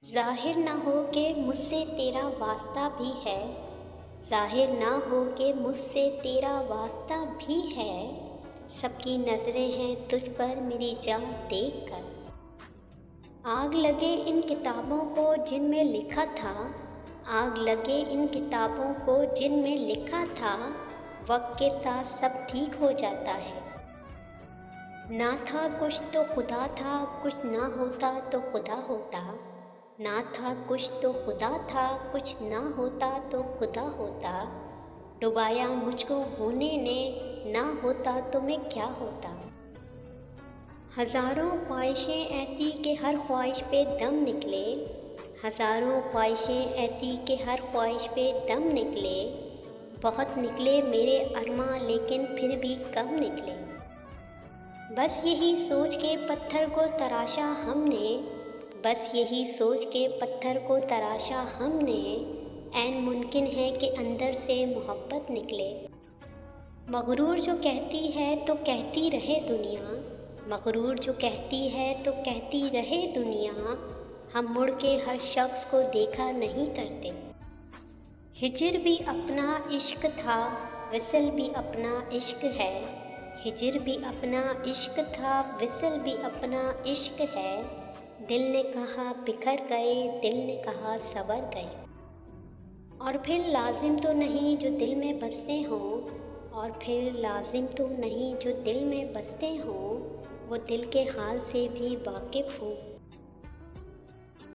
ज़ाहिर ना हो के मुझसे तेरा वास्ता भी है, ज़ाहिर ना हो के मुझसे तेरा वास्ता भी है। सबकी नज़रें हैं तुझ पर मेरी जान देख कर। आग लगे इन किताबों को जिनमें लिखा था, आग लगे इन किताबों को जिनमें लिखा था। वक्त के साथ सब ठीक हो जाता है। ना था कुछ तो खुदा था, कुछ ना होता तो खुदा होता। ना था कुछ तो खुदा था, कुछ ना होता तो खुदा होता। डुबाया मुझको होने ने, ना होता तो मैं क्या होता। हज़ारों ख्वाहिशें ऐसी कि हर ख्वाहिश पे दम निकले, हज़ारों ख्वाहिशें ऐसी कि हर ख्वाहिश पे दम निकले। बहुत निकले मेरे अरमां लेकिन फिर भी कम निकले। बस यही सोच के पत्थर को तराशा हमने, बस यही सोच के पत्थर को तराशा हमने। ऐन मुमकिन है कि अंदर से मोहब्बत निकले। मगरूर जो कहती है तो कहती रहे दुनिया, मगरूर जो कहती है तो कहती रहे दुनिया। हम मुड़ के हर शख्स को देखा नहीं करते। हिजर भी अपना इश्क था, विसल भी अपना इश्क है। हिजर भी अपना इश्क था, विसल भी अपना इश्क है। दिल ने कहा बिखर गए, दिल ने कहा सवर गए। और फिर लाजिम तो नहीं जो दिल में बसते हों, और फिर लाजिम तो नहीं जो दिल में बसते हों। वो दिल के हाल से भी वाकिफ़ हूँ।